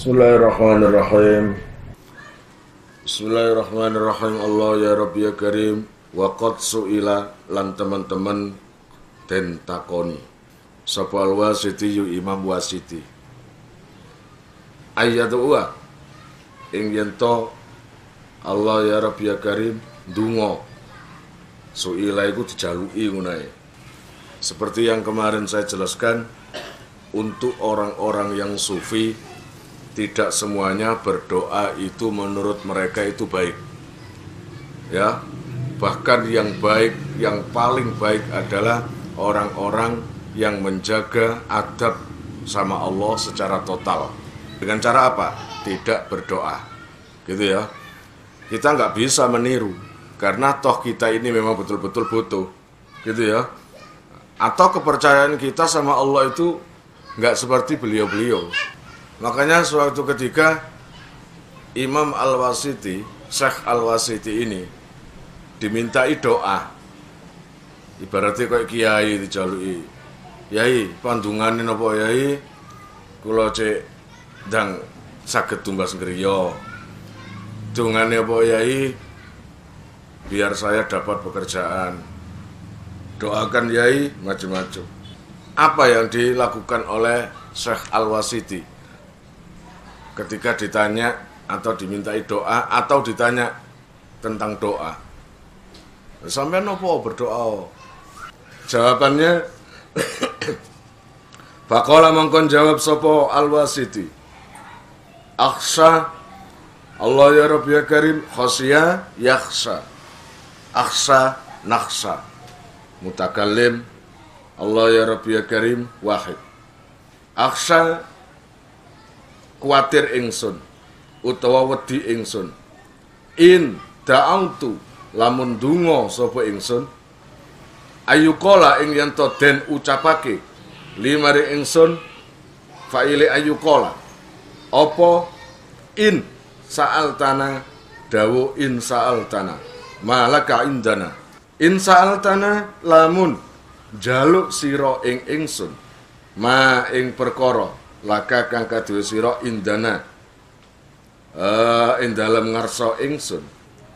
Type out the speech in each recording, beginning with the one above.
Bismillahirrahmanirrahim. Bismillahirrahmanirrahim. Allah ya Rabbi ya Karim. Wa qad su'ila lan teman-teman den takoni sapa al-Wasiti yu Imam Wasiti. Ayatu wa ing yen to Allah ya Rabbi ya Karim ndonga su'ila iku dijaluki ngono ae. Seperti yang kemarin saya jelaskan, untuk orang-orang yang sufi tidak semuanya berdoa itu menurut mereka itu baik. Ya, bahkan yang baik, yang paling baik adalah orang-orang yang menjaga adab sama Allah secara total. Dengan cara apa? Tidak berdoa. Gitu ya. Kita nggak bisa meniru, karena toh kita ini memang betul-betul butuh. Gitu ya. Atau kepercayaan kita sama Allah itu nggak seperti beliau-beliau. Makanya suatu ketika Imam Al-Wasiti, Syekh Al-Wasiti ini dimintai doa. Ibaratnya kayak kiai dijaluki. Yai, pandunganin apa yai? Kula cek ndang saged tumbas ngriya. Dungane apa yai? Biar saya dapat pekerjaan. Doakan yai macam-macam. Apa yang dilakukan oleh Syekh Al-Wasiti ketika ditanya atau dimintai doa atau ditanya tentang doa? Sampai nopo berdoa? Jawabannya Faqala mangkon jawab sopo Al-Wasiti, akhsha Allah ya Rabbi ya Karim, khasya yakhsha, akhsha nakhsha. Mutakallim Allah ya Rabbi ya Karim wahid. Akhsha kuatir ingsun utawa wedi ingsun, in da'autu lamun dungo sapa ingsun, ayukola ing yen to den ucapake limare ingsun faile ayukola apa in sa'altana dawu in sa'altana malaka indana, in sa'altana lamun jaluk sira ing ingsun ma ing perkara laka kang kaduwe sira indana ing dalem ngarsa ingsun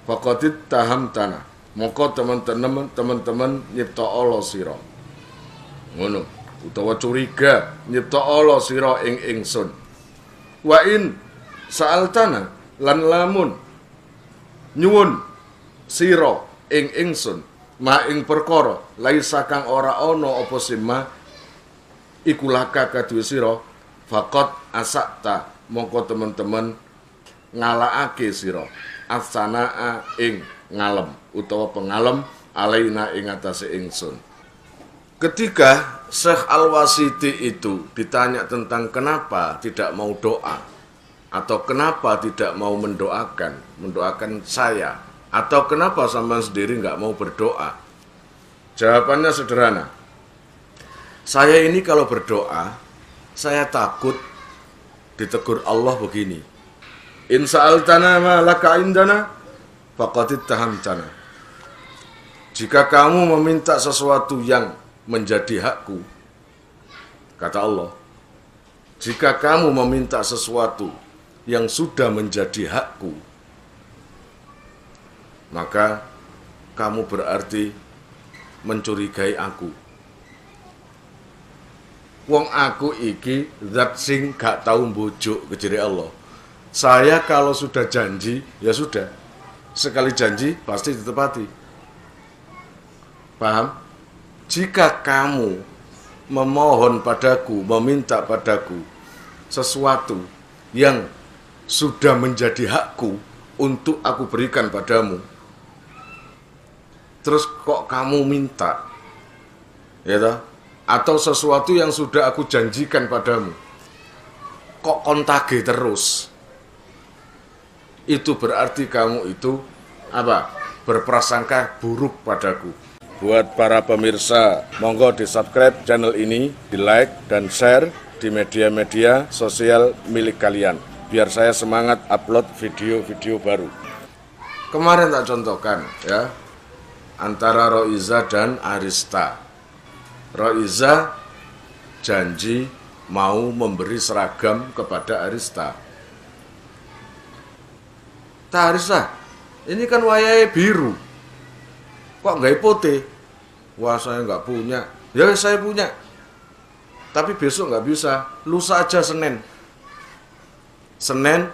faqatit taham tanah moko teman-teman nyipta Allah sira ngono utawa curiga nyipta Allah sira ing ingsun. Wa in sa'altana lan lamun nyuwun sira ing ingsun ma ing perkara laisa kang ora ana apa sima iku laka kaduwe sira faqat asakta mongko teman-teman ngalakake sira asanaa ing ngalem utawa pengalem alaina ing atase ingsun. Ketika Syekh Al-Wasiti itu ditanya tentang kenapa tidak mau doa atau kenapa tidak mau mendoakan saya, atau kenapa sampean sendiri nggak mau berdoa, jawabannya sederhana. Saya ini kalau berdoa saya takut ditegur Allah begini, in sa'altana ma laka indana faqatit tahamtana. Jika kamu meminta sesuatu yang menjadi hakku, kata Allah, jika kamu meminta sesuatu yang sudah menjadi hakku, maka kamu berarti mencurigai aku. Wong aku iki zat sing gak tau mbujuk, kejere Allah. Saya kalau sudah janji, ya sudah. Sekali janji pasti ditepati. Paham? Jika kamu memohon padaku, meminta padaku sesuatu yang sudah menjadi hakku untuk aku berikan padamu, terus kok kamu minta, ya toh? Atau sesuatu yang sudah aku janjikan padamu, kok kontage terus, itu berarti kamu itu apa? Berprasangka buruk padaku. Buat para pemirsa, monggo di subscribe channel ini, di like dan share di media-media sosial milik kalian, biar saya semangat upload video-video baru. Kemarin tak contohkan ya, antara Roiza dan Arista. Roiza janji mau memberi seragam kepada Arista. Tarisa, ini kan wayahe biru. Kok nggak putih? Wah, saya nggak punya. Ya, saya punya. Tapi besok nggak bisa. Lusa aja Senin. Senin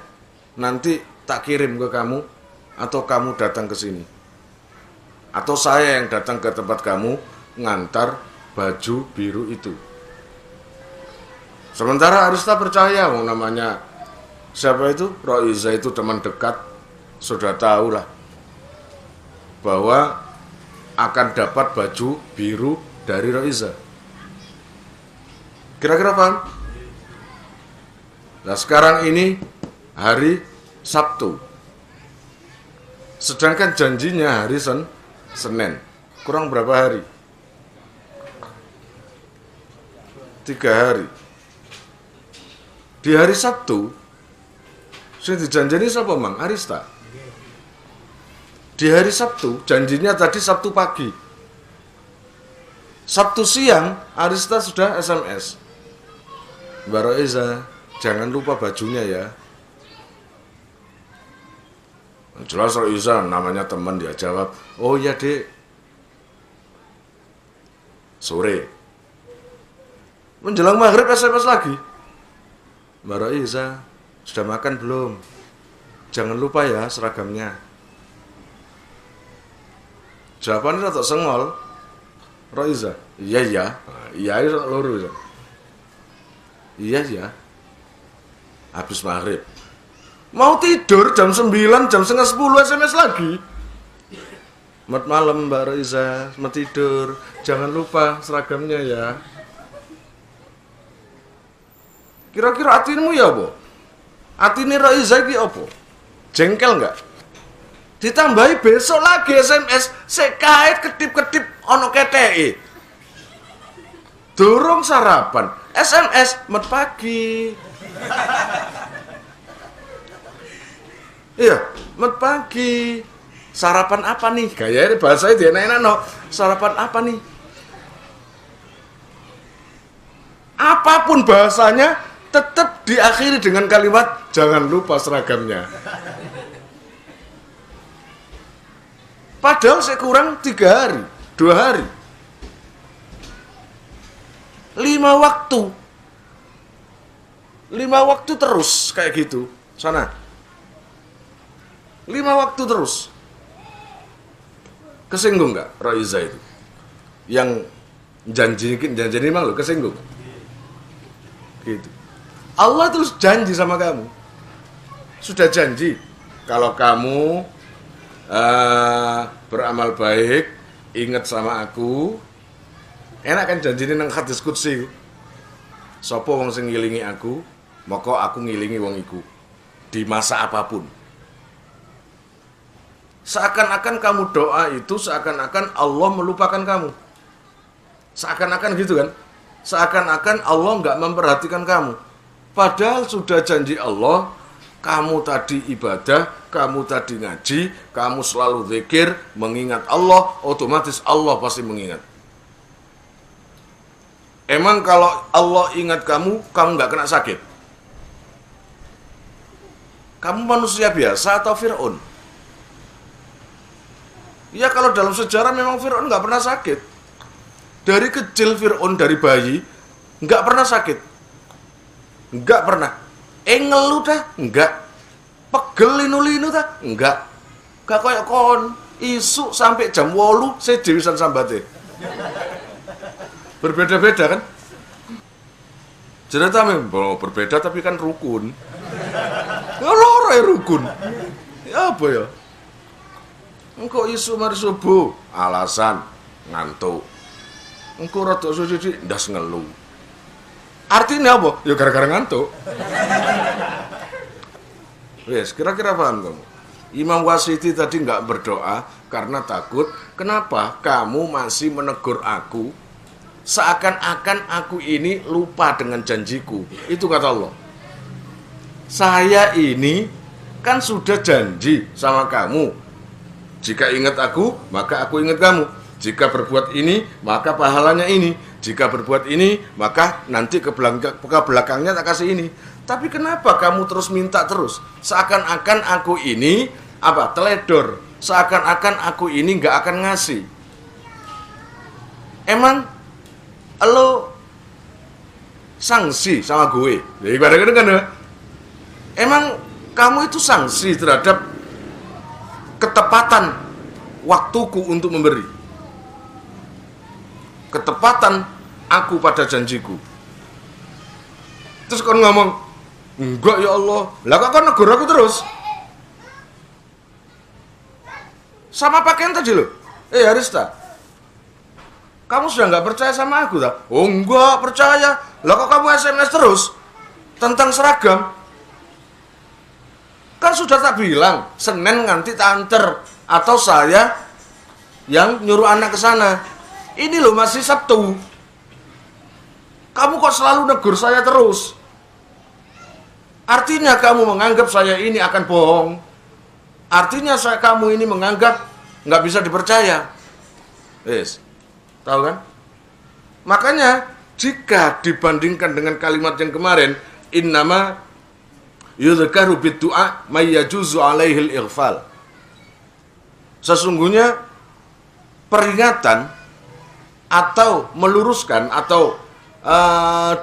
nanti tak kirim ke kamu, atau kamu datang ke sini. Atau saya yang datang ke tempat kamu ngantar baju biru itu. Sementara Arista percaya, namanya siapa itu? Roiza itu teman dekat, sudah tahu lah bahwa akan dapat baju biru dari Roiza. Kira-kira paham? Nah, sekarang ini hari Sabtu, sedangkan janjinya hari Senin. Kurang berapa hari? 3 hari. Di hari Sabtu sing dijanjeni sapa Mang? Arista. Di hari Sabtu janjinya tadi Sabtu pagi. Sabtu siang Arista sudah SMS. Mbak Roiza, jangan lupa bajunya ya. Jelas Roiza namanya teman, dia jawab, oh iya dek. Sore menjelang maghrib SMS lagi, Mbak Roiza, sudah makan belum? Jangan lupa ya seragamnya. Jawabannya rada sengol. Roiza, iya iya. Iya itu loro. Iya ya. Habis maghrib. Mau tidur jam 9, jam setengah 10 SMS lagi. Selamat malam Mbak Roiza, mau tidur. Jangan lupa seragamnya ya. Kira-kira hatimu ya apa? Hatine Roiza iki apa? Jengkel enggak? Ditambahi besok lagi SMS, sekait kedip-kedip ono keteke. Durung sarapan, SMS met pagi. Iya, met pagi. Sarapan apa nih? Gayanya bahasanya dia enak-enak no. Sarapan apa nih? Apapun bahasanya, tetap diakhiri dengan kalimat jangan lupa seragamnya. Padahal saya kurang 3 hari, 2 hari, 5 waktu, 5 waktu terus kayak gitu. Sana 5 waktu terus. Kesinggung nggak Roiza itu? Yang janji memang lo kesinggung. Gitu. Allah terus janji sama kamu. Sudah janji kalau kamu beramal baik, ingat sama aku. Enak kan janjine nang hadis qudsi. Sapa wong sing ngilingi aku, maka aku ngilingi wong iku di masa apapun. Seakan-akan kamu doa itu seakan-akan Allah melupakan kamu. Seakan-akan gitu kan? Seakan-akan Allah nggak memperhatikan kamu. Padahal sudah janji Allah, kamu tadi ibadah, kamu tadi ngaji, kamu selalu zikir, mengingat Allah, otomatis Allah pasti mengingat. Emang kalau Allah ingat kamu nggak kena sakit? Kamu manusia biasa atau Fir'aun? Ya kalau dalam sejarah memang Fir'aun nggak pernah sakit. Dari kecil Fir'aun, dari bayi, nggak pernah sakit. Nggak pernah. Ngeluh dah? Nggak. Pegel linu-linu dah? Nggak. Nggak kayak kon. Isu sampai jam 8, saya dewisan sambate. Berbeda-beda kan? Cerita memang berbeda tapi kan rukun. Ya loro ya rukun. Ya apa ya? Engkau isu mari subuh, alasan ngantuk. Engkau rada suci ndas ngeluh. Artinya apa? Ya gara-gara ngantuk. Wes, kira-kira paham kamu? Imam Wasiti tadi nggak berdoa karena takut. Kenapa kamu masih menegur aku? Seakan-akan aku ini lupa dengan janjiku. Itu kata Allah. Saya ini kan sudah janji sama kamu. Jika ingat aku, maka aku ingat kamu. Jika berbuat ini, maka pahalanya ini. Jika berbuat ini, maka nanti ke belakangnya tak kasih ini. Tapi kenapa kamu terus minta terus? Seakan-akan aku ini apa? Teledor. Seakan-akan aku ini nggak akan ngasih. Emang lo sanksi sama gue? Ya, kan? Emang kamu itu sanksi terhadap ketepatan waktuku untuk memberi, ketepatan aku pada janjiku. Terus kan ngomong, enggak ya Allah, lah kok kan negur aku terus? Sama pakaian tadi loh. Arista, kamu sudah nggak percaya sama aku tak? Oh enggak percaya. Lah kok kamu SMS terus tentang seragam? Kan sudah tak bilang Senin nganti tak anter, atau saya yang nyuruh anak ke sana. Ini loh masih Sabtu. Kamu kok selalu negur saya terus? Artinya kamu menganggap saya ini akan bohong. Artinya kamu ini menganggap nggak bisa dipercaya. Yes. Tahu kan? Makanya jika dibandingkan dengan kalimat yang kemarin, innama yudhkaru bid-du'a may yajuzu alaihil ighfal. Sesungguhnya peringatan atau meluruskan atau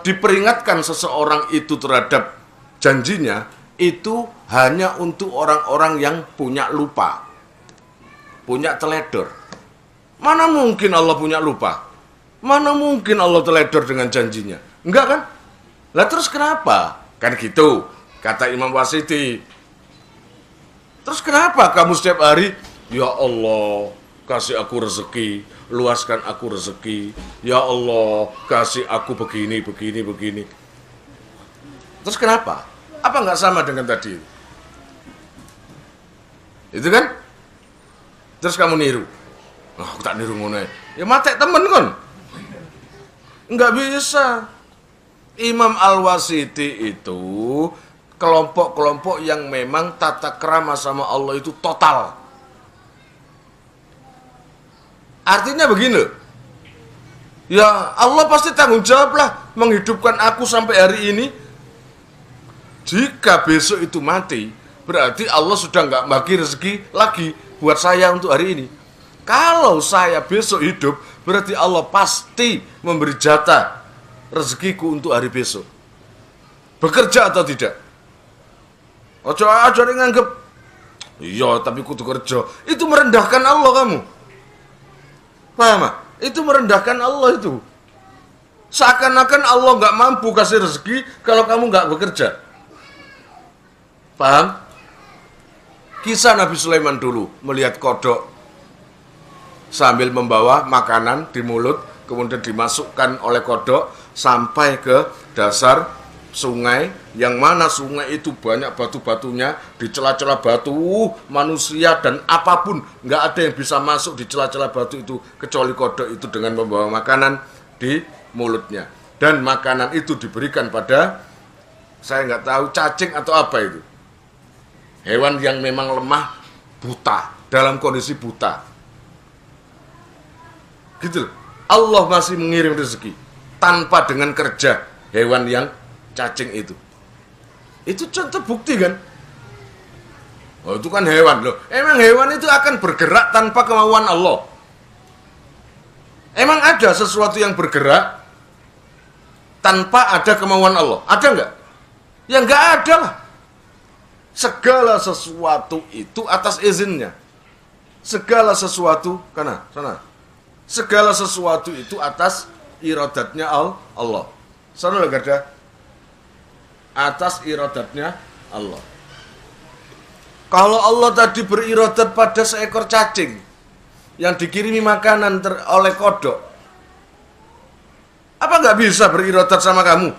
diperingatkan seseorang itu terhadap janjinya itu hanya untuk orang-orang yang punya lupa, punya teledor. Mana mungkin Allah punya lupa? Mana mungkin Allah teledor dengan janjinya? Enggak kan? Lah terus kenapa? Kan gitu, kata Imam Wasiti. Terus kenapa kamu setiap hari, ya Allah, kasih aku rezeki, luaskan aku rezeki. Ya Allah, kasih aku begini, begini, begini. Terus kenapa? Apa nggak sama dengan tadi? Itu kan? Terus kamu niru. Aku tak niru ngono. Ya mate temen kan? Nggak bisa. Imam Al-Wasiti itu kelompok-kelompok yang memang tata krama sama Allah itu total. Artinya begini. Ya Allah pasti tanggung jawab lah menghidupkan aku sampai hari ini. Jika besok itu mati, berarti Allah sudah nggak bagi rezeki lagi buat saya untuk hari ini. Kalau saya besok hidup, berarti Allah pasti memberi jatah rezekiku untuk hari besok. Bekerja atau tidak? Ojo aja nganggep, iya tapi kudu kerja. Itu merendahkan Allah kamu. Paham? Itu merendahkan Allah itu. Seakan-akan Allah nggak mampu kasih rezeki kalau kamu nggak bekerja. Paham? Kisah Nabi Sulaiman dulu melihat kodok sambil membawa makanan di mulut, kemudian dimasukkan oleh kodok sampai ke dasar sungai, yang mana sungai itu banyak batu-batunya, di celah-celah batu manusia dan apapun nggak ada yang bisa masuk di celah-celah batu itu kecuali kodok itu dengan membawa makanan di mulutnya. Dan makanan itu diberikan pada, saya nggak tahu cacing atau apa itu, hewan yang memang lemah, buta, dalam kondisi buta. Gitu loh. Allah masih mengirim rezeki tanpa dengan kerja hewan yang cacing itu. Itu contoh bukti kan? Oh itu kan hewan loh. Emang hewan itu akan bergerak tanpa kemauan Allah? Emang ada sesuatu yang bergerak tanpa ada kemauan Allah? Ada nggak? Ya nggak ada lah. Segala sesuatu itu atas izinnya. Segala sesuatu karena sana. Segala sesuatu itu atas iradatnya Allah. Sana lho gada. Atas iradatnya Allah. Kalau Allah tadi beriradat pada seekor cacing yang dikirimi makanan oleh kodok, apa nggak bisa beriradat sama kamu?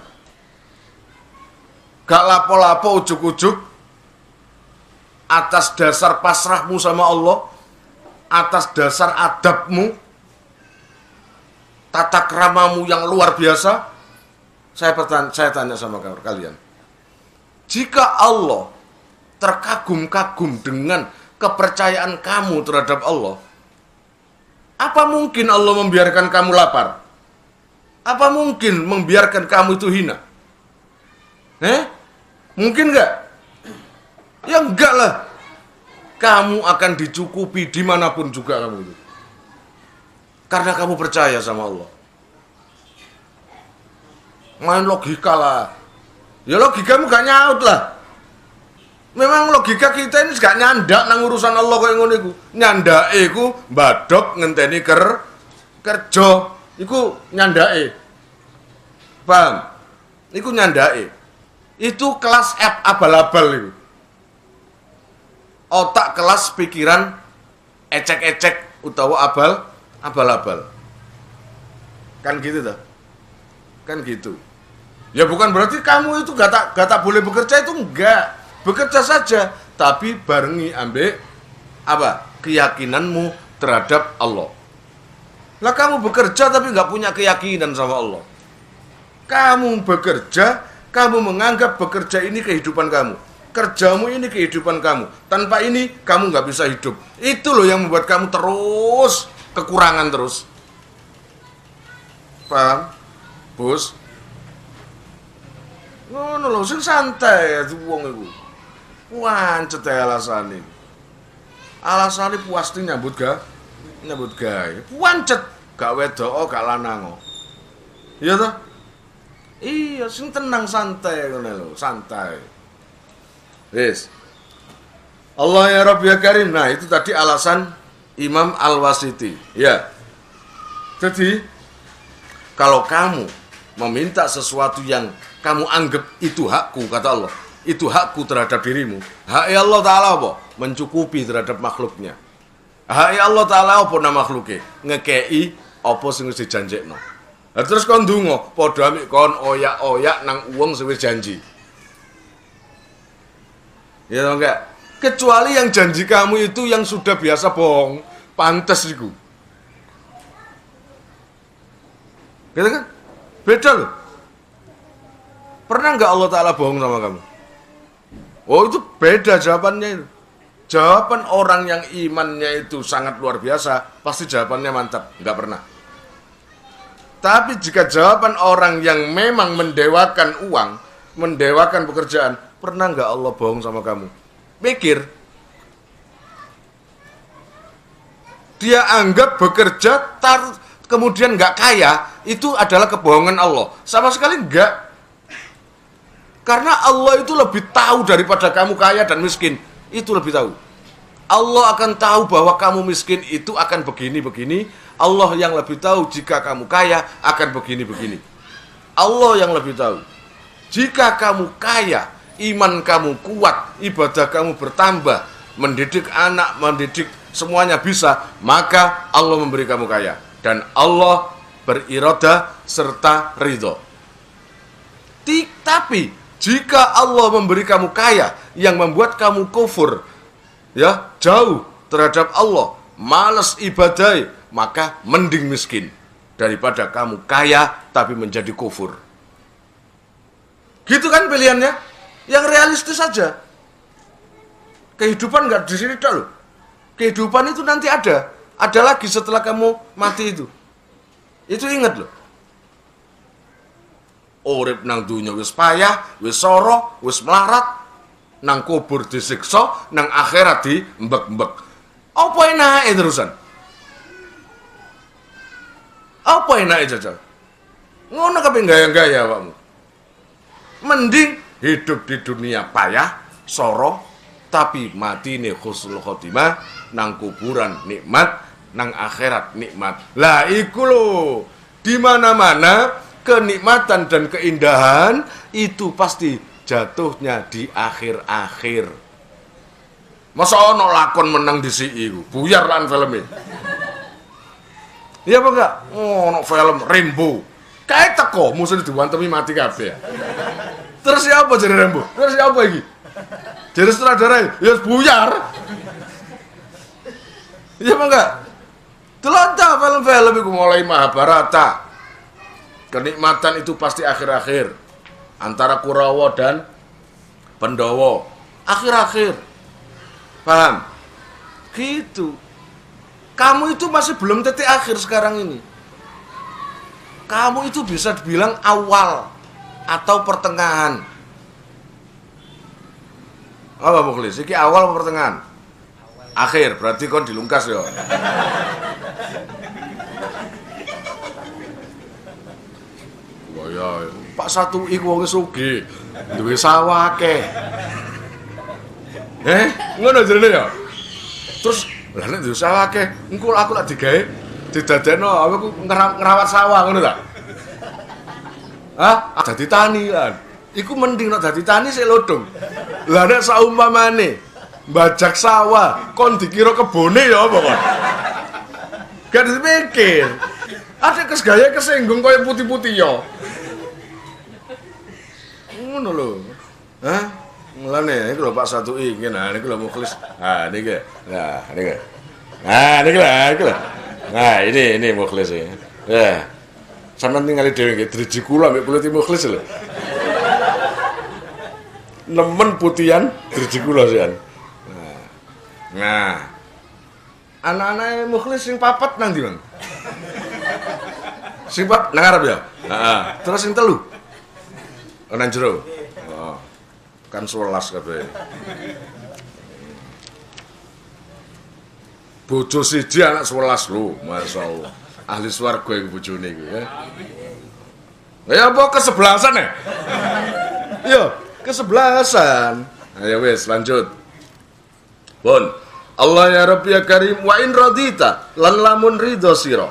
Gak lapo-lapo ujuk-ujuk atas dasar pasrahmu sama Allah, atas dasar adabmu, tata kramamu yang luar biasa. Saya tanya sama kalian, jika Allah terkagum-kagum dengan kepercayaan kamu terhadap Allah, apa mungkin Allah membiarkan kamu lapar? Apa mungkin membiarkan kamu itu hina? Mungkin enggak? Ya enggak lah. kamu akan dicukupi dimanapun juga kamu itu. Karena kamu percaya sama Allah. Main logika lah. Ya logikamu gak nyaut lah. Memang logika kita ini gak nyandak nang urusan Allah kaya ngono iku. Nyandake iku mbadok ngenteni kerja. Iku nyandake. Paham? Iku nyandake. Itu kelas abal-abal itu. Otak kelas pikiran ecek-ecek utawa abal-abal. Kan gitu toh? Kan gitu. Ya bukan berarti kamu itu gak tak boleh bekerja, itu enggak. Bekerja saja, tapi barengi ambek apa? Keyakinanmu terhadap Allah. Lah kamu bekerja tapi nggak punya keyakinan sama Allah. Kamu bekerja, kamu menganggap bekerja ini kehidupan kamu. Kerjamu ini kehidupan kamu. Tanpa ini kamu nggak bisa hidup. Itu loh yang membuat kamu terus kekurangan terus. Paham? Bos? Ngono lho, sing santai ya wong iku. Wancet alasane. Alasane puas nyambut gawe. Wancet gak wedok gak lanang. Iya toh? Iya, sing tenang santai ngene lho, santai. Wis. Allah ya Rabb ya Karim. Nah, itu tadi alasan Imam Al-Wasiti. Ya. Jadi kalau kamu meminta sesuatu yang kamu anggap itu hakku, kata Allah, itu hakku terhadap dirimu. Hak Allah Ta'ala apa? Mencukupi terhadap makhluknya. Hak Allah Ta'ala apa nama makhluknya? Ngekei apa sing wis dijanjekno. Nah, terus kon ndonga padha ambek kon oyak-oyak nang wong sing wis janji. Ya tau enggak? Kecuali yang janji kamu itu yang sudah biasa bohong, pantes iku. Gitu kan? Beda loh. Pernah nggak Allah Ta'ala bohong sama kamu? Oh, itu beda jawabannya itu. Jawaban orang yang imannya itu sangat luar biasa, pasti jawabannya mantap. Nggak pernah. Tapi jika jawaban orang yang memang mendewakan uang, mendewakan pekerjaan, pernah nggak Allah bohong sama kamu? Mikir. Dia anggap bekerja, kemudian nggak kaya, itu adalah kebohongan Allah. Sama sekali nggak. Karena Allah itu lebih tahu daripada kamu kaya dan miskin. Itu lebih tahu. Allah akan tahu bahwa kamu miskin itu akan begini-begini. Allah yang lebih tahu jika kamu kaya akan begini-begini. Allah yang lebih tahu. Jika kamu kaya, iman kamu kuat, ibadah kamu bertambah, mendidik anak, mendidik semuanya bisa, maka Allah memberi kamu kaya. Dan Allah berirodah serta ridho. Tapi jika Allah memberi kamu kaya yang membuat kamu kufur, ya, jauh terhadap Allah, malas ibadah, maka mending miskin daripada kamu kaya tapi menjadi kufur. Gitu kan pilihannya? Yang realistis saja. Kehidupan nggak di sini dah loh. Kehidupan itu nanti ada lagi setelah kamu mati itu. Itu ingat loh. Urip nang dunya wis payah, wis soro, wis melarat, nang kubur disiksa, nang akhirat di mbek-mbek. Apa enake terusan? Apa enake jajal? Ngono kabeh gaya-gaya awakmu. Mending hidup di dunia payah, soro, tapi matine husnul khotimah, nang kuburan nikmat, nang akhirat nikmat. Lah iku lho, di mana-mana kenikmatan dan keindahan itu pasti jatuhnya di akhir-akhir. Masa ono lakon menang di CI ku, buyar lan filmnya. Iya apa enggak? Oh, ono film Rembo. Kayak teko musuh diwantemi mati kabeh. Terus siapa jadi Rembo? Terus siapa lagi? Jadi sutradara ya buyar. Iya apa enggak? Telonta film-film itu mulai Mahabharata. Kenikmatan itu pasti akhir-akhir. Antara Kurawa dan Pandhawa. Akhir-akhir. Paham? Gitu. Kamu itu masih belum titik akhir sekarang ini. Kamu itu bisa dibilang awal atau pertengahan. Apa Mukhlis? Iki awal atau pertengahan? Akhir berarti kon dilungkas ya. Wah ya, Pak Satu iku wong sugih, duwe sawah akeh. Ngono jenenge ya. Terus lah nek duwe sawah akeh, engko aku lak digawe didadekno aku ngerawat sawah ngono ta? Hah? Dadi tani kan. Iku mending nek dadi tani sik lodong. Lah nek saumpamane bajak sawah kon dikira kebone ya apa kon? Gak dipikir. Ada gaya kesenggung kaya putih-putih ya. Ngono lho. Hah? Mulane iki lho Pak Satu iki nah niku lho mukhlis. Ah niki. Nah, niki. Nah, niki lho. Nah, ini mukhlis ya. Ya. Sampeyan ningali dhewe nggih driji kula mek kulit mukhlis lho. Nemen putihan driji kula sian. Nah. Anak-anake mukhlis sing papat nang ndi, Bang? Sing papat nang ngarep ya? Heeh. Terus sing telu? Nang jero. Oh. Kan 11 kabeh. Bojo siji anak 11 lho, masyaallah. Ahli swarga iku bojone iku ya. Ya apa kesebelasan ya? Iya, kesebelasan. Ayo wis lanjut. Pun Allah ya Rabbi ya Karim wa in radita lan lamun ridho sira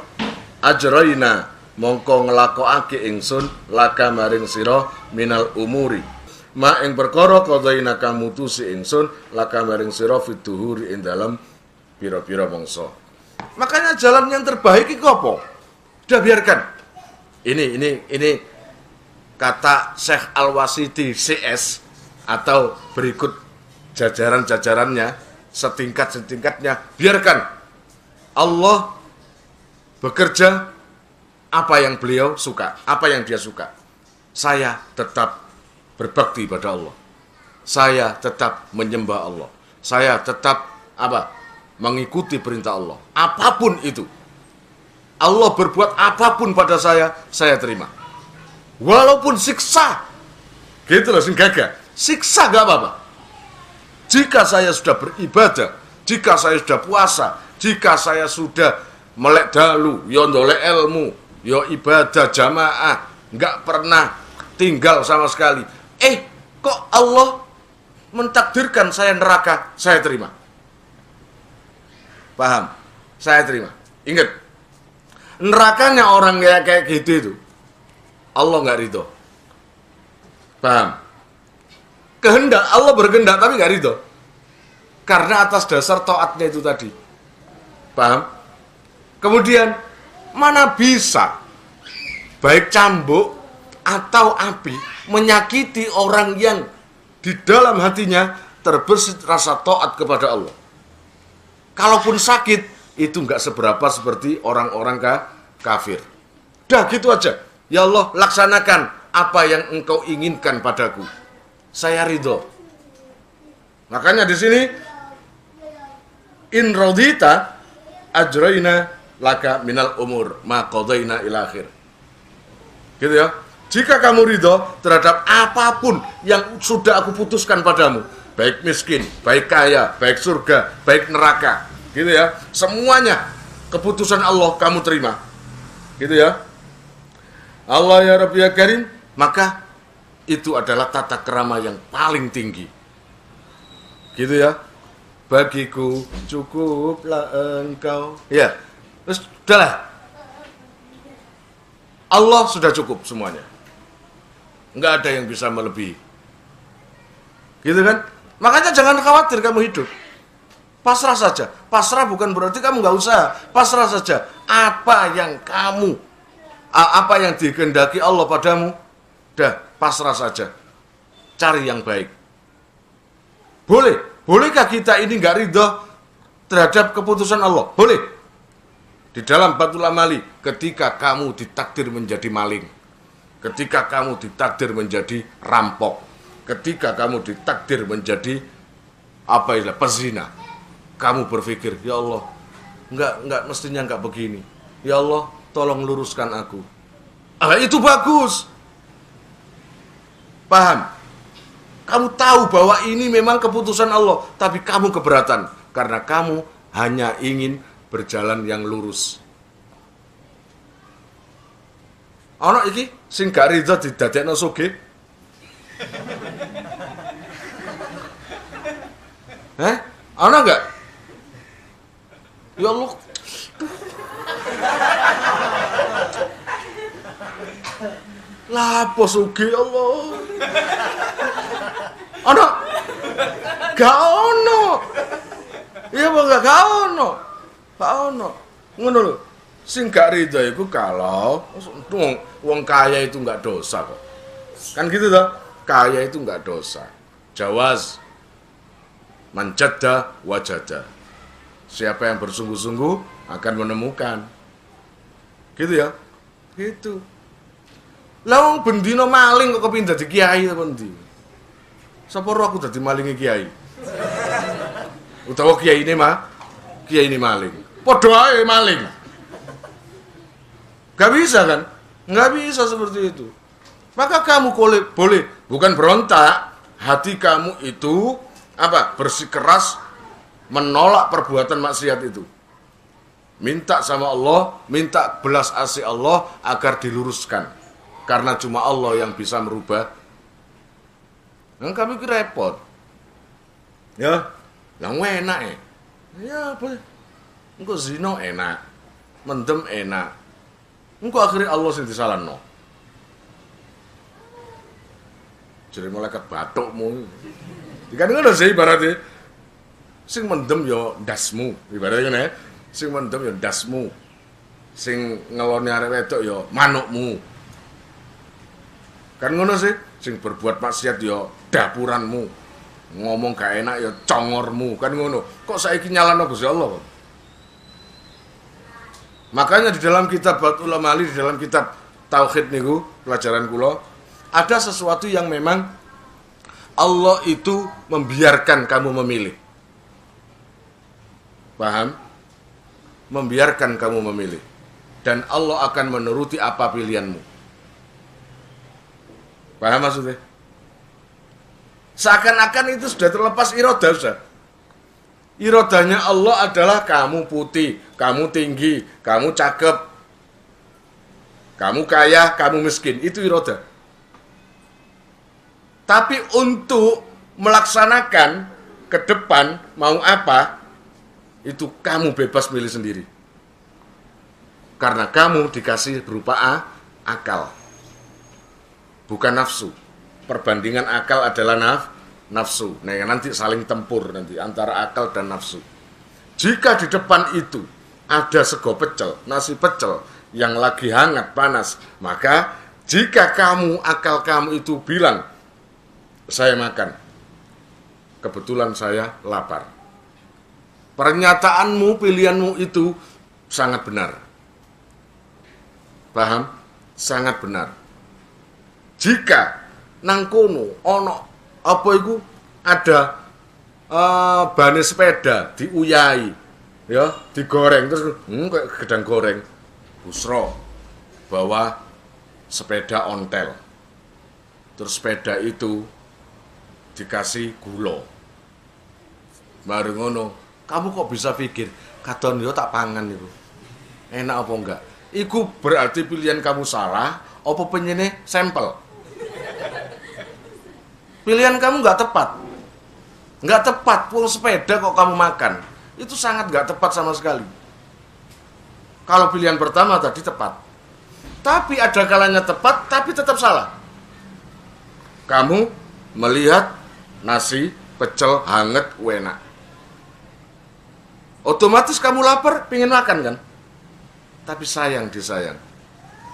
ajraina mongko nglakokake ingsun laka maring sira minal umuri ma ing perkara qadaina kang mutusi ingsun laka maring sira fituhuri ing dalam pira-pira mangsa. Makanya jalan yang terbaik itu apa? Udah biarkan. Ini kata Syekh Al-Wasiti CS atau berikut jajaran-jajarannya setingkat-setingkatnya, biarkan Allah bekerja apa yang beliau suka, apa yang dia suka. Saya tetap berbakti pada Allah. Saya tetap menyembah Allah. Saya tetap mengikuti perintah Allah. Apapun itu. Allah berbuat apapun pada saya terima. Walaupun siksa. Gitu loh, sing gagah. Siksa gak apa-apa. Jika saya sudah beribadah, jika saya sudah puasa, jika saya sudah melek dalu, yo ndolek ilmu, yo ibadah jamaah, nggak pernah tinggal sama sekali. Kok Allah mentakdirkan saya neraka, saya terima. Paham? Saya terima. Ingat, nerakanya orang kayak gitu itu, Allah nggak ridho. Paham? Kehendak, Allah berkehendak tapi nggak ridho. Karena atas dasar taatnya itu tadi. Paham? Kemudian, mana bisa baik cambuk atau api menyakiti orang yang di dalam hatinya terbersit rasa taat kepada Allah. Kalaupun sakit, itu nggak seberapa seperti orang-orang kafir. Dah gitu aja. Ya Allah, laksanakan apa yang engkau inginkan padaku. Saya ridho. Makanya di sini in radita ajraina laka minal umur ma qadaina ila akhir. Gitu ya. Jika kamu ridho terhadap apapun yang sudah aku putuskan padamu, baik miskin, baik kaya, baik surga, baik neraka, gitu ya. Semuanya keputusan Allah kamu terima. Gitu ya. Allah ya Rabbi ya Karim, maka itu adalah tata krama yang paling tinggi. Gitu ya. Bagiku cukuplah engkau. Ya. Terus udahlah. Allah sudah cukup semuanya. Enggak ada yang bisa melebihi. Gitu kan? Makanya jangan khawatir kamu hidup. Pasrah saja. Pasrah bukan berarti kamu nggak usah. Pasrah saja. Apa yang dikehendaki Allah padamu, dah pasrah saja. Cari yang baik. Bolehkah kita ini nggak ridho terhadap keputusan Allah? Boleh. Di dalam Batul Amali, ketika kamu ditakdir menjadi maling, ketika kamu ditakdir menjadi rampok, ketika kamu ditakdir menjadi pezina, kamu berpikir, ya Allah, enggak mestinya enggak begini. Ya Allah, tolong luruskan aku. Itu bagus. Paham? Kamu tahu bahwa ini memang keputusan Allah, tapi kamu keberatan. karena kamu hanya ingin berjalan yang lurus. Ana iki sing gak rido didadekno sugih. Ana enggak? Ya Allah. Lapo sugih Allah. Ana? Gak ono. Iya apa gak ono? Gak ono. Ngono lho. Sing gak rido iku kalau wong kaya itu enggak dosa kok. Kan gitu toh? Kaya itu enggak dosa. Jawaz manjadda wajada. Siapa yang bersungguh-sungguh akan menemukan. Gitu ya? Gitu. Lah wong bendina maling kok kepindha dadi kiai apa ndi? Sapa ro aku dadi malinge kiai? Utawa kiai ini maling. Padha ae maling. Gak bisa kan? Nggak bisa seperti itu. Maka kamu boleh bukan berontak, hati kamu itu bersikeras menolak perbuatan maksiat itu. Minta sama Allah, minta belas asih Allah agar diluruskan. Karena cuma Allah yang bisa merubah. Yang kami kira repot. Ya, yang enak ya. Ya boleh. Engko zina enak. Mendem enak. Engko akhirnya Allah sing disalahno. Jadi malaikat batukmu. Dikane ngono sih ibaratnya. Sing mendem ya dasmu, ibaratnya kan ya. Sing mendem ya dasmu. Sing ngeloni arek wedok ya manukmu. Kan ngono sih, sing berbuat maksiat ya dapuranmu. Ngomong gak enak ya congormu, kan ngono. Kok saiki nyalano Gusti Allah? Makanya di dalam kitab Batul Amali, di dalam kitab Tauhid niku, pelajaran kula, ada sesuatu yang memang Allah itu membiarkan kamu memilih. Paham? Membiarkan kamu memilih. Dan Allah akan menuruti apa pilihanmu. Paham maksudnya? Seakan-akan itu sudah terlepas iradah, sudah. Iradahnya Allah adalah kamu putih, kamu tinggi, kamu cakep, kamu kaya, kamu miskin. Itu iradah. Tapi untuk melaksanakan ke depan mau apa, itu kamu bebas milih sendiri. Karena kamu dikasih berupa akal. Bukan nafsu. Perbandingan akal adalah nafsu. Nah, nanti saling tempur nanti antara akal dan nafsu. Jika di depan itu ada sego pecel, nasi pecel yang lagi hangat panas, maka jika akal kamu itu bilang saya makan, kebetulan saya lapar. Pernyataanmu, pilihanmu itu sangat benar. Paham? Sangat benar. Jika nangkono ono apa itu ada bane sepeda diuyai ya, digoreng terus kayak gedang goreng busro bawa sepeda ontel, terus sepeda itu dikasih gula bareng ngono, kamu kok bisa pikir kadon yo tak pangan itu enak apa enggak? Iku berarti pilihan kamu salah apa penyene sampel. Pilihan kamu nggak tepat. Nggak tepat, pul sepeda kok kamu makan. Itu sangat nggak tepat sama sekali. Kalau pilihan pertama tadi tepat. Tapi ada kalanya tepat, tapi tetap salah. Kamu melihat nasi pecel hangat enak. Otomatis kamu lapar, pengen makan kan? Tapi sayang disayang.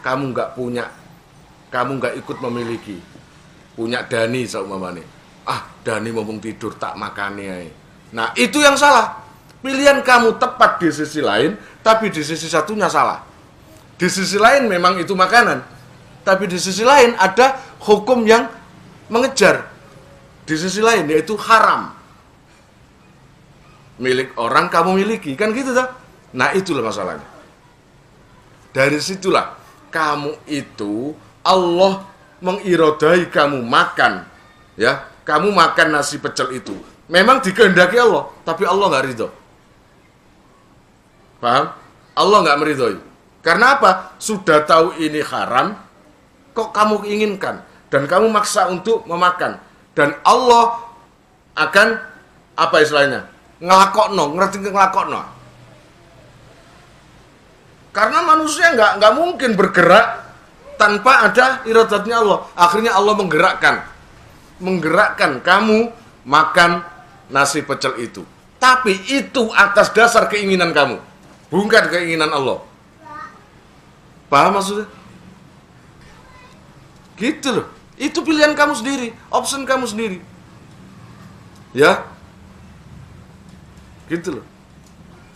Kamu nggak punya. Kamu nggak ikut memiliki. Punya Dani saumpamane. Dani ngomong tidur tak makani ae. Nah, itu yang salah. Pilihan kamu tepat di sisi lain, tapi di sisi satunya salah. Di sisi lain memang itu makanan, tapi di sisi lain ada hukum yang mengejar. Di sisi lain yaitu haram. Milik orang kamu miliki, kan gitu tak? Nah, itulah masalahnya. Dari situlah kamu itu Allah mengirodai kamu makan, ya, kamu makan nasi pecel itu, Memang dikehendaki Allah, tapi Allah nggak ridho. Paham? Allah nggak meridhoi. Karena apa? Sudah tahu ini haram, kok kamu inginkan dan kamu maksa untuk memakan. Dan Allah akan apa istilahnya? Ngelakokno, ngerti ngelakokno. Karena manusia nggak mungkin bergerak tanpa ada iradatnya Allah. Akhirnya Allah menggerakkan kamu makan nasi pecel itu. Tapi itu atas dasar keinginan kamu, bukan keinginan Allah. Paham maksudnya? Gitu loh. Itu pilihan kamu sendiri, option kamu sendiri. Ya? Gitu loh.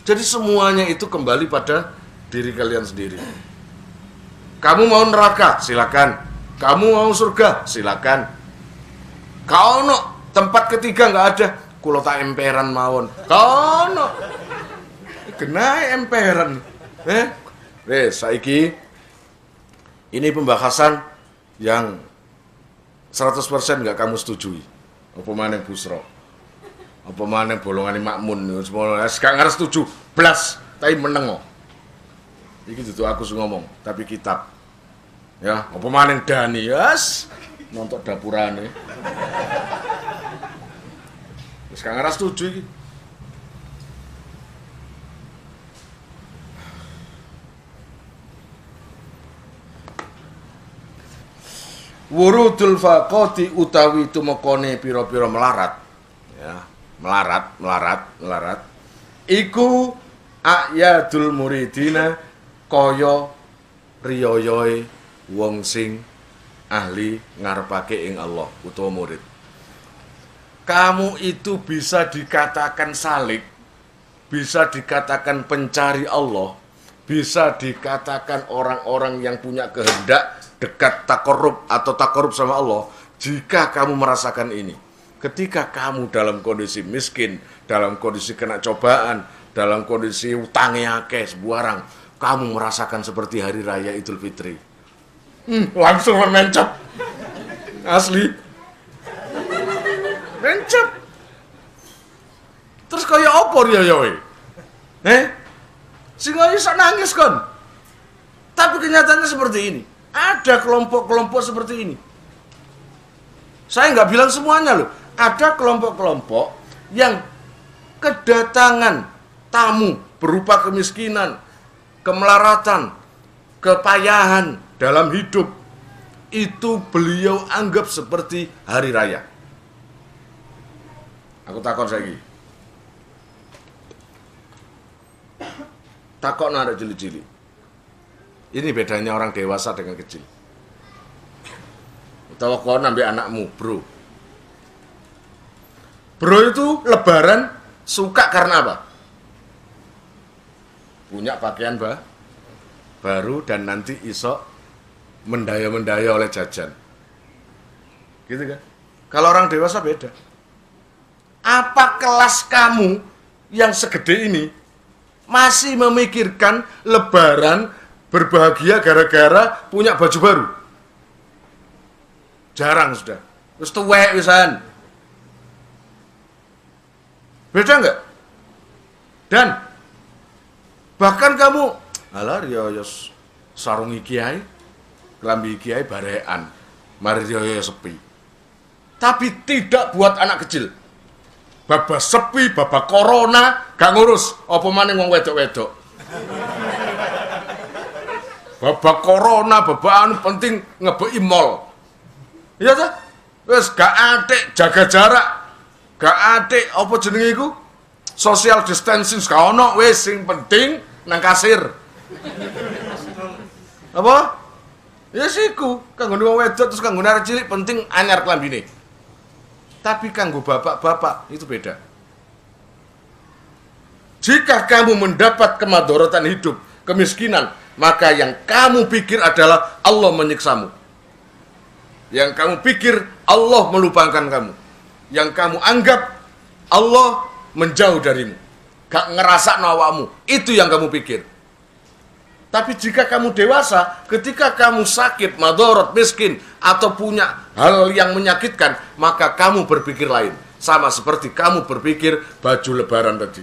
Jadi semuanya itu kembali pada diri kalian sendiri. Kamu mau neraka, silakan. Kamu mau surga, silakan. Kau no tempat ketiga nggak ada, kulo tak emperan mawon. Kau no kena emperan. Saiki ini pembahasan yang 100% nggak kamu setujui. Apa maneh Busro? Apa maneh bolongan makmun? Semua gak ngarep setuju. Blas, tapi meneng kok. Iki dudu aku sing ngomong, tapi kitab. Ya, apa maneh Dani, yes. Nonton dapurane. Wis gak ngarep setuju iki. Wurudul faqati utawi tumekone pira-pira melarat. Ya, melarat. Iku ayadul muridina kaya riyoyoe wong sing ahli ngarepake ing Allah utawa murid. Kamu itu bisa dikatakan salik, bisa dikatakan pencari Allah, bisa dikatakan orang-orang yang punya kehendak dekat takorup atau takorup sama Allah jika kamu merasakan ini. Ketika kamu dalam kondisi miskin, dalam kondisi kena cobaan, dalam kondisi utangnya akeh sebuarang, kamu merasakan seperti hari raya Idul Fitri. Langsung mencap. Asli. Mencap. Terus kaya apa riyoyoe? Sing iso nangis kon. Tapi kenyataannya seperti ini. Ada kelompok-kelompok seperti ini. Saya nggak bilang semuanya loh. Ada kelompok-kelompok yang kedatangan tamu berupa kemiskinan, kemelaratan, kepayahan dalam hidup. Itu beliau anggap seperti hari raya. Aku takon saiki. Takon arek cilik-cilik. Ini bedanya orang dewasa dengan kecil. Utawa kau nambah anakmu, bro. Bro itu lebaran suka karena apa? Punya pakaian baru dan nanti iso mendaya-mendaya oleh jajan. Gitu kan? Kalau orang dewasa beda. Apa kelas kamu yang segede ini masih memikirkan lebaran berbahagia gara-gara punya baju baru? Jarang sudah. Terus tuwek wisan. Beda enggak? Dan bahkan kamu alah riyo sarung kiai, kelambi kiai barean, mari riyo sepi. Tapi tidak buat anak kecil. Babak sepi, babak corona, gak ngurus. Apa maning wong wedok-wedok. Babak corona, babak anu penting ngebeki mall. Iya ta? Wes gak atik jaga jarak. Gak atik apa jenenge iku? Social distancing gak ono wis sing penting nang kasir. Apa? Ya siku, kanggo wong wedok terus kanggo arek cilik penting anyar klambine. Tapi kanggo bapak-bapak itu beda. Jika kamu mendapat kemadharatan hidup, kemiskinan, maka yang kamu pikir adalah Allah menyiksamu. Yang kamu pikir Allah melupakan kamu. Yang kamu anggap Allah menjauh darimu. Gak ngerasa nawamu. Itu yang kamu pikir. Tapi jika kamu dewasa, ketika kamu sakit, madharat, miskin, atau punya hal yang menyakitkan, maka kamu berpikir lain. Sama seperti kamu berpikir baju lebaran tadi.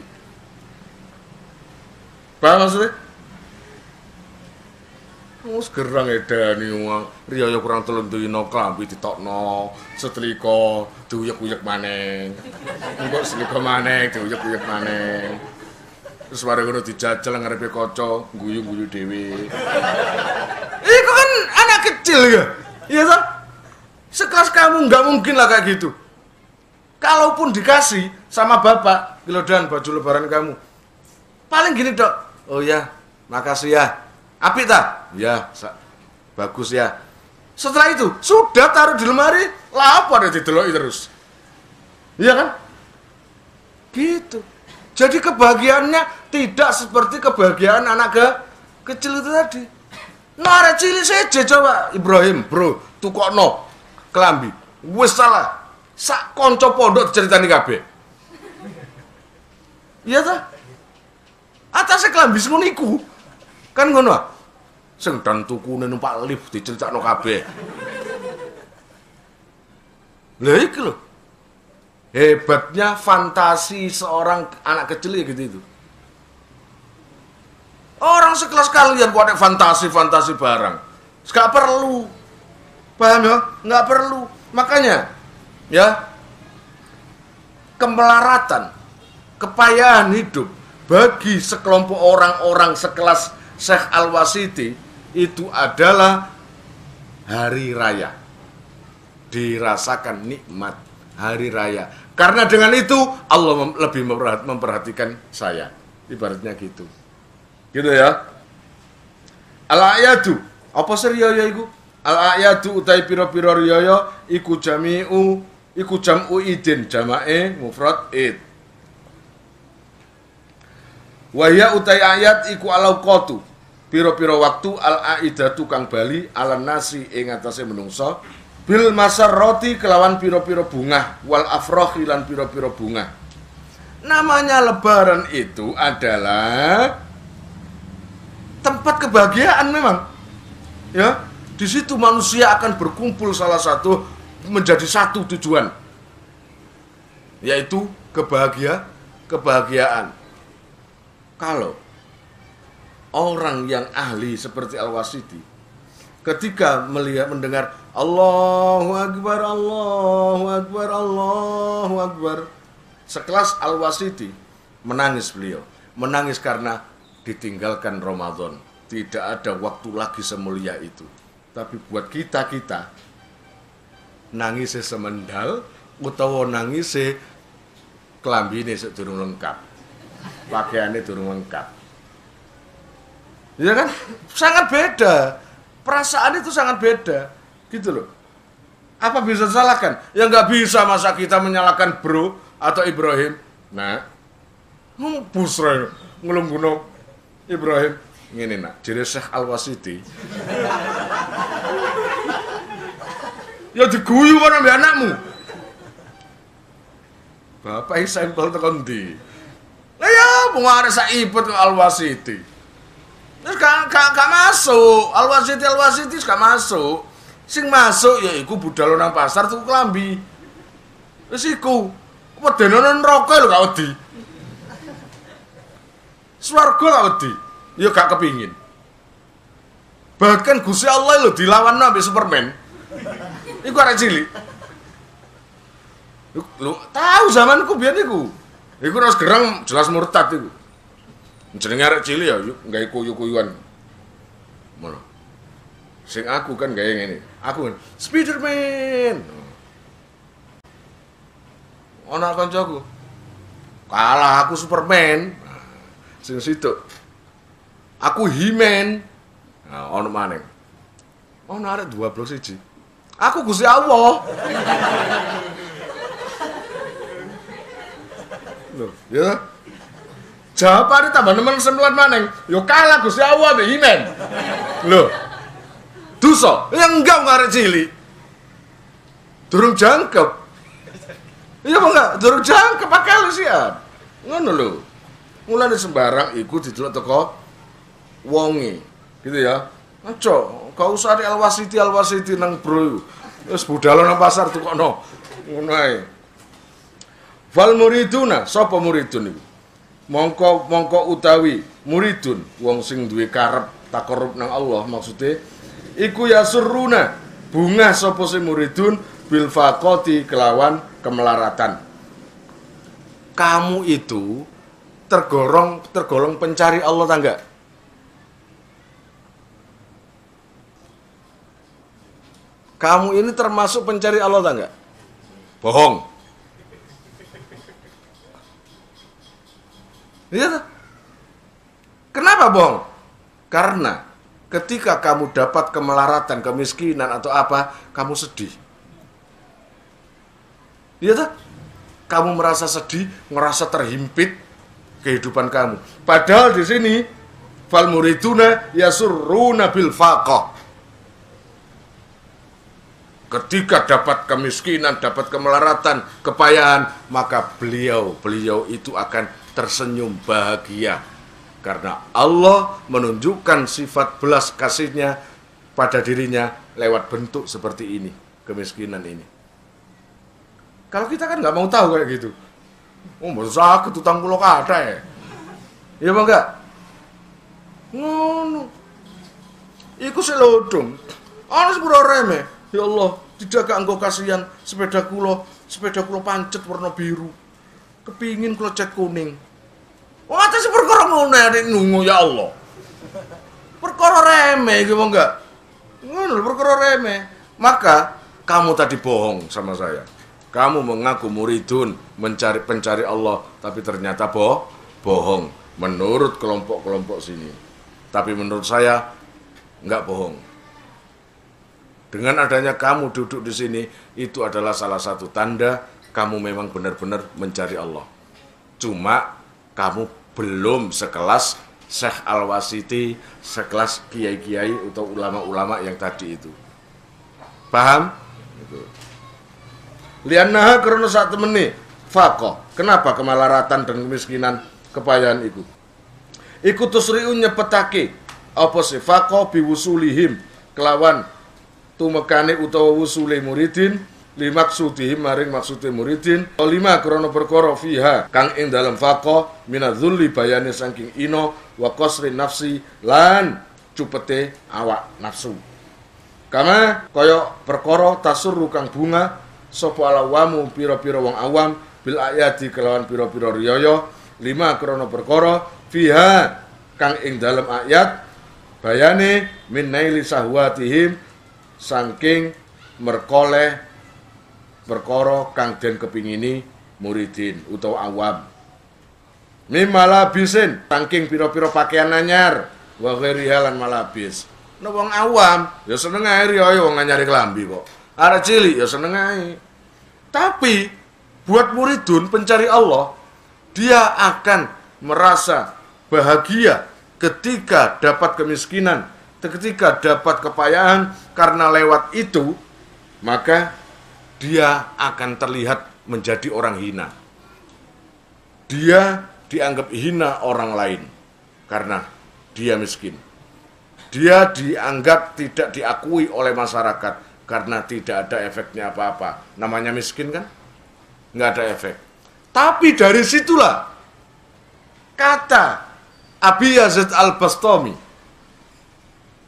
Paham maksudnya? Wes gerang edani wong riyaya kurang 3 dina klambi ditokno setrika diuyek-uyek maneng. Engko setrika maneng diuyek-uyek maneng. Terus mari ngono dijajal ngarepe kaca guyu-guyu dhewe. Iku kan anak kecil ya. Iya toh? Sekelas kamu nggak mungkin lah kayak gitu. Kalaupun dikasih sama bapak, kilodan baju lebaran kamu. Paling gini, Dok. Oh ya, makasih ya. Apik tak? Ya, bagus ya. Setelah itu, sudah taruh di lemari, lah apa ada dideloki terus. Iya kan? Gitu. Jadi kebahagiaannya tidak seperti kebahagiaan anak kecil itu tadi. Nah, cilik saja coba Ibrahim, bro, tukokno kelambi. Wis salah. Sak kanca pondok diceritani kabeh. Iya ta? Atase kelambi ngono iku. Kan ngono ah. Sing dan tukune numpak lift diceritakno kabeh. Lah iki lho. Hebatnya fantasi seorang anak kecil ya gitu itu. Orang sekelas kalian kok ada fantasi-fantasi barang. Gak perlu. Paham ya? Gak perlu. Makanya ya kemelaratan, kepayahan hidup bagi sekelompok orang-orang sekelas Syekh Al-Wasiti itu adalah hari raya. Dirasakan nikmat hari raya. Karena dengan itu Allah lebih memperhatikan saya. Ibaratnya gitu. Gitu ya. Al-ayatu. Apa sih riyaya iku? Al-ayatu utai piro-piro riyaya iku jam'u idin jama'e mufrad id. Wahya utai ayat iku alauqatu. Piro-piro waktu al-aidatu kang bali alan nasi ing atase menungso bil masarroti kelawan piro-piro bunga wal afrohi lan piro-piro bunga. Namanya lebaran itu adalah tempat kebahagiaan memang. Ya, di situ manusia akan berkumpul salah satu menjadi satu tujuan. Yaitu kebahagiaan. Kalau orang yang ahli seperti Al-Wasiti ketika mendengar Allahu Akbar, Allahu Akbar, Allahu Akbar, sekelas Al-Wasiti menangis beliau. Menangis karena ditinggalkan Ramadan. Tidak ada waktu lagi semulia itu. Tapi buat kita nangis semendal utawa nangis klambine sedurung lengkap. Pakaiannya durung lengkap. Ya kan? Sangat beda. Perasaan itu sangat beda. Gitu loh. Apa bisa disalahkan? Ya nggak bisa masa kita menyalahkan bro atau Ibrahim. Nah, busra ngelungguno Ibrahim. Ngene nak, jere Syekh Al-Wasiti. Ya diguyu kan ambek anakmu. Bapak iki sampel tekan ndi? Lah ya wong arek sak ibet Al-Wasiti. Terus gak masuk. Al-Wasiti gak masuk. Sing masuk ya iku budal nang pasar tuku klambi. Wis iku. Wedene nang neraka lho gak wedi. Swarga gak wedi. Ya gak kepingin. Bahkan Gusti Allah lho dilawan ambek Superman. Iku arek cilik. Lu tahu zamanku biyen iku. Iku nek gerang jelas murtad iku. Jenenge arek cilik ya gawe kuyu-kuyuan. Ngono. Sing aku kan gawe ngene. Aku kan Spiderman. Ana kancaku. Kalah aku Superman. Sing situ. Aku He-Man. Nah, ono maneh. Ono arek 21. Aku Gusti Allah. Loh, ya. Jawabane tambah nemen sembilan maneng. Yo kalah Gusti Allah mbek He-Man. Loh. Dosa. Ya enggak arek cilik. Durung jangkep. Iya apa enggak? Durung jangkep akal sian. Ngono lho. Mulane sembarang iku didelok teko wonge. Gitu ya. Aja, gak usah Al-Wasiti nang bro. Wis budal nang pasar tukokno. Ngono ae. Fal muriduna, sapa muridun iku? Mongko utawi muridun wong sing duwe karep takarrub nang Allah maksude iku yasurruna bunga sapa sing muridun bil faqati kelawan kemelaratan. Kamu itu tergolong pencari Allah tangga. Kamu ini termasuk pencari Allah tangga? Bohong. Iya. Kenapa bohong? Karena ketika kamu dapat kemelaratan, kemiskinan atau apa, kamu sedih. Iya tak? Kamu merasa sedih, merasa terhimpit kehidupan kamu. Padahal di sini fal muriduna yasurruna bil faqah. Ketika dapat kemiskinan, dapat kemelaratan, kepayahan, maka beliau itu akan tersenyum bahagia. Karena Allah menunjukkan sifat belas kasihnya pada dirinya lewat bentuk seperti ini, kemiskinan ini. Kalau kita kan nggak mau tahu kayak gitu. Oh, masa sakit utang pulau kada ya? Iya bang enggak? Ngono. Iku selodong. Ana sepuro remeh. Ya Allah, tidak engkau kasihan sepeda kulo pancet warna biru. Kepingin kulo cat kuning. Wah, atas perkara ngono nek nungu ya Allah. Perkara remeh iki bang enggak? Ngono perkara remeh. Maka kamu tadi bohong sama saya. Kamu mengaku muridun, pencari Allah, tapi ternyata bohong. Menurut kelompok-kelompok sini. Tapi menurut saya enggak bohong. Dengan adanya kamu duduk di sini, itu adalah salah satu tanda kamu memang benar-benar mencari Allah. Cuma kamu belum sekelas Syekh Al-Wasiti, sekelas kiai-kiai atau ulama-ulama yang tadi itu. Paham? Itu. Liannaha karena saat temeni faqah. Kenapa kemelaratan dan kemiskinan kepayahan itu? Iku tusri'un nyepetake apa sih faqah biwusulihim kelawan tumekane utawa wusule muridin limaksudihim maring maksude muridin lima krana perkara fiha kang ing dalam faqah minadzulli bayane saking ino wa qasri nafsi lan cupete awak nafsu kama kaya perkara tasurru kang bunga sapa alawamu pira-pira wong awam bil ayati kelawan pira-pira riyaya lima krana perkara fiha kang ing dalam ayat bayane min naili sahwatihim saking merkoleh perkara kang den kepingini muridin utawa awam mimalabisin saking pira-pira pakaian anyar wa ghairiha lan malabis nek wong awam ya seneng ae riyo wong nyari klambi kok arek cilik ya seneng ae tapi buat muridun pencari Allah dia akan merasa bahagia ketika dapat kemiskinan, ketika dapat kepayahan, karena lewat itu maka dia akan terlihat menjadi orang hina. Dia dianggap hina orang lain karena dia miskin. Dia dianggap tidak diakui oleh masyarakat karena tidak ada efeknya apa-apa. Namanya miskin kan? Nggak ada efek. Tapi dari situlah kata Abi Yazid Al-Bastami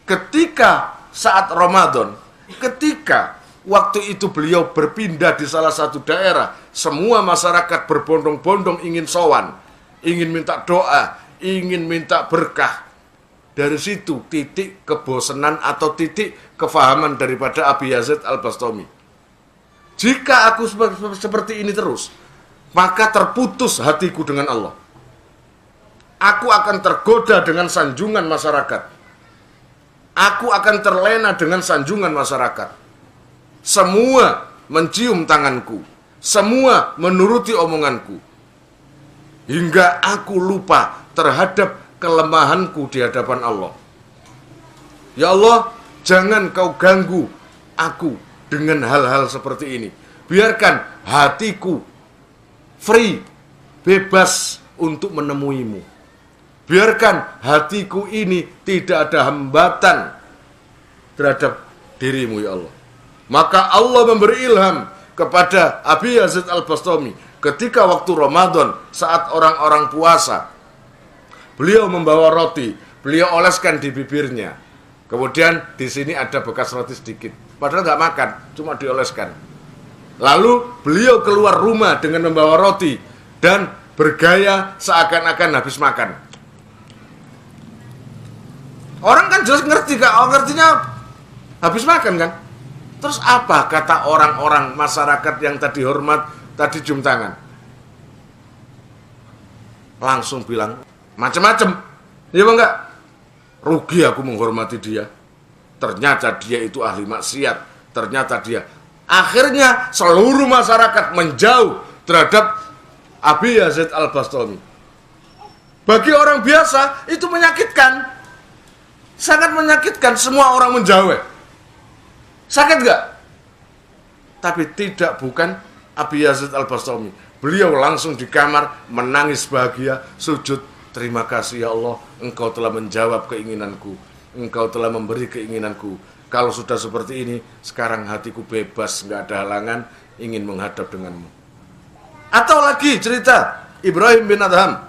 ketika saat Ramadan, ketika waktu itu beliau berpindah di salah satu daerah, semua masyarakat berbondong-bondong ingin sowan, ingin minta doa, ingin minta berkah. Dari situ titik kebosanan atau titik kefahaman daripada Abi Yazid Al-Bastami. Jika aku seperti ini terus, maka terputus hatiku dengan Allah. Aku akan tergoda dengan sanjungan masyarakat. Aku akan terlena dengan sanjungan masyarakat. Semua mencium tanganku. Semua menuruti omonganku. Hingga aku lupa terhadap kelemahanku di hadapan Allah. Ya Allah, jangan kau ganggu aku dengan hal-hal seperti ini. Biarkan hatiku free, bebas untuk menemuimu. Biarkan hatiku ini tidak ada hambatan terhadap dirimu ya Allah. Maka Allah memberi ilham kepada Abi Yazid Al-Bastami ketika waktu Ramadan, saat orang-orang puasa, beliau membawa roti, beliau oleskan di bibirnya. Kemudian di sini ada bekas roti sedikit, padahal nggak makan, cuma dioleskan. Lalu beliau keluar rumah dengan membawa roti dan bergaya seakan-akan habis makan. Orang kan jelas ngerti, ngertinya habis makan kan. Terus apa kata orang-orang masyarakat yang tadi hormat, tadi cium tangan? Langsung bilang macam-macam. Iya bang enggak? Rugi aku menghormati dia. Ternyata dia itu ahli maksiat. Ternyata dia. Akhirnya seluruh masyarakat menjauh terhadap Abi Yazid Al-Bastami. Bagi orang biasa itu menyakitkan. Sangat menyakitkan, semua orang menjauh. Sakit gak? Tapi tidak, bukan Abi Yazid Al-Bastami. Beliau langsung di kamar menangis bahagia, sujud. Terima kasih ya Allah, Engkau telah menjawab keinginanku. Engkau telah memberi keinginanku. Kalau sudah seperti ini, sekarang hatiku bebas, gak ada halangan, ingin menghadap denganmu. Atau lagi cerita Ibrahim bin Adham.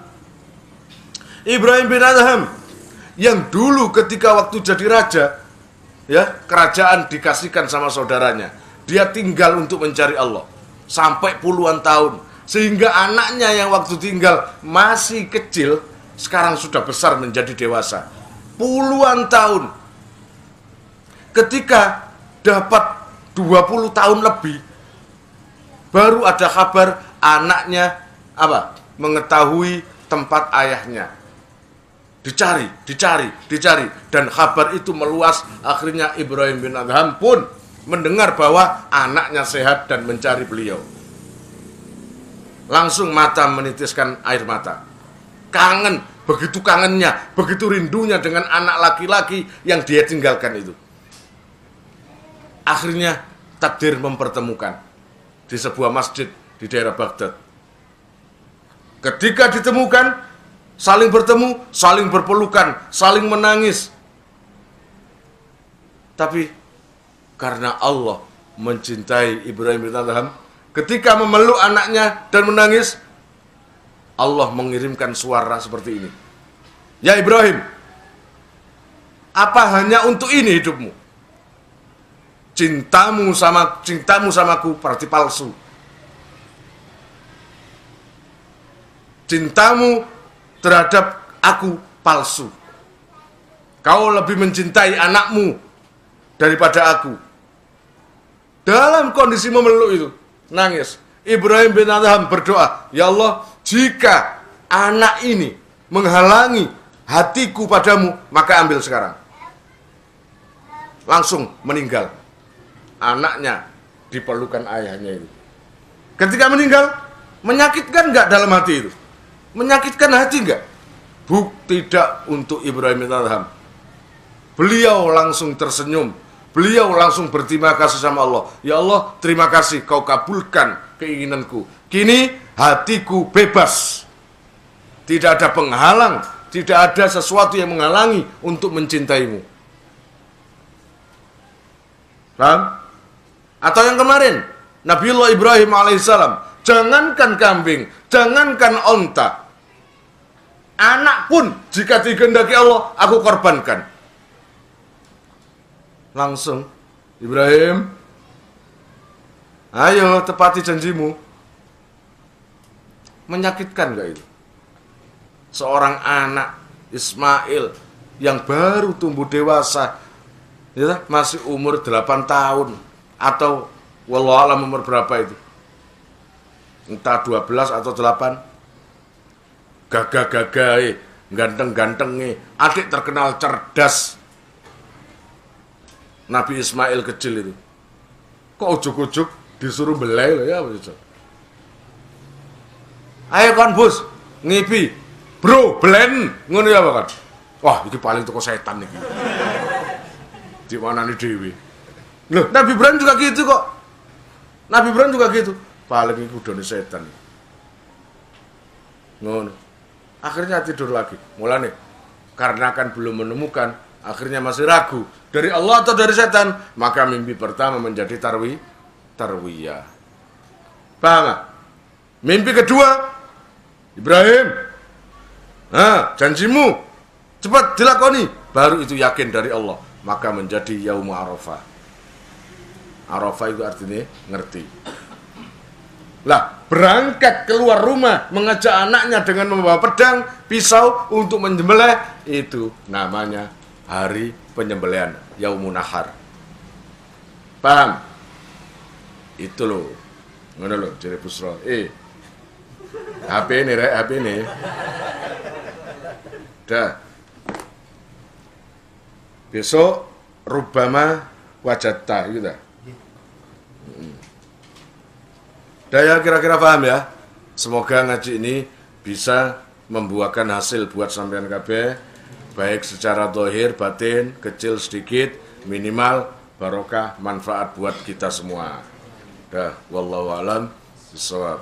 Ibrahim bin Adham yang dulu ketika waktu jadi raja, ya, kerajaan dikasihkan sama saudaranya. Dia tinggal untuk mencari Allah sampai puluhan tahun, sehingga anaknya yang waktu tinggal masih kecil sekarang sudah besar menjadi dewasa. Puluhan tahun. Ketika dapat 20 tahun lebih, baru ada kabar anaknya mengetahui tempat ayahnya. Dicari, dan kabar itu meluas. Akhirnya Ibrahim bin Adham pun mendengar bahwa anaknya sehat dan mencari beliau. Langsung mata menitiskan air mata. Kangen, begitu kangennya, begitu rindunya dengan anak laki-laki yang dia tinggalkan itu. Akhirnya takdir mempertemukan di sebuah masjid di daerah Baghdad. Ketika ditemukan, saling bertemu, saling berpelukan, saling menangis. Tapi karena Allah mencintai Ibrahim bin Adham, ketika memeluk anaknya dan menangis, Allah mengirimkan suara seperti ini. Ya Ibrahim, apa hanya untuk ini hidupmu? Cintamu samaku berarti palsu. Cintamu terhadap aku palsu. Kau lebih mencintai anakmu daripada aku. Dalam kondisi memeluk itu, nangis, Ibrahim bin Adham berdoa, ya Allah, jika anak ini menghalangi hatiku padamu, maka ambil sekarang. Langsung meninggal. Anaknya diperlukan ayahnya itu. Ketika meninggal, menyakitkan enggak dalam hati itu? Menyakitkan hati enggak? Tidak untuk Ibrahim bin Adham. Beliau langsung tersenyum. Beliau langsung berterima kasih sama Allah. Ya Allah, terima kasih kau kabulkan keinginanku. Kini hatiku bebas. Tidak ada penghalang, tidak ada sesuatu yang menghalangi untuk mencintaimu. Paham? Atau yang kemarin, Nabiullah Ibrahim alaihissalam, jangankan kambing, jangankan onta, anak pun jika dikehendaki Allah, aku korbankan. Langsung, Ibrahim, ayo tepati janjimu. Menyakitkan gak itu? Seorang anak Ismail yang baru tumbuh dewasa, ya, masih umur 8 tahun atau wallahualam umur berapa itu, entah 12 atau 8, gagah-gagah, ganteng-ganteng, adik terkenal cerdas Nabi Ismail kecil itu. Kok ujuk-ujuk disuruh belai loh ya, begitu. Ayo kan bos, ngipi, bro, belen, ngono ya kan. Wah, ini paling toko setan nih. Di mana nih Dewi? Loh, Nabi Ibrahim juga gitu kok. Nabi Ibrahim juga gitu. Paling itu udah nih setan. Ngono. Akhirnya tidur lagi. Mulai nih, karena kan belum menemukan, akhirnya masih ragu dari Allah atau dari setan, maka mimpi pertama menjadi tarwiyah. Paham gak? Mimpi kedua, Ibrahim, janjimu cepat dilakoni, baru itu yakin dari Allah, maka menjadi Yaum Arafah. Arafah itu artinya ngerti. Lah, berangkat keluar rumah mengajak anaknya dengan membawa pedang, pisau untuk menyembelih, itu namanya hari penyembelihan, Yaumun Nahar. Paham? Itu loh. Ngono loh, jere Busro. HP ini rek, HP ini. Dah. Besok rubama wajatta gitu dah. Dah ya, kira-kira paham ya. Semoga ngaji ini bisa membuahkan hasil buat sampean kabeh, baik secara zahir, batin, kecil sedikit, minimal barokah, manfaat buat kita semua. Dah, wallahu alam bisawab.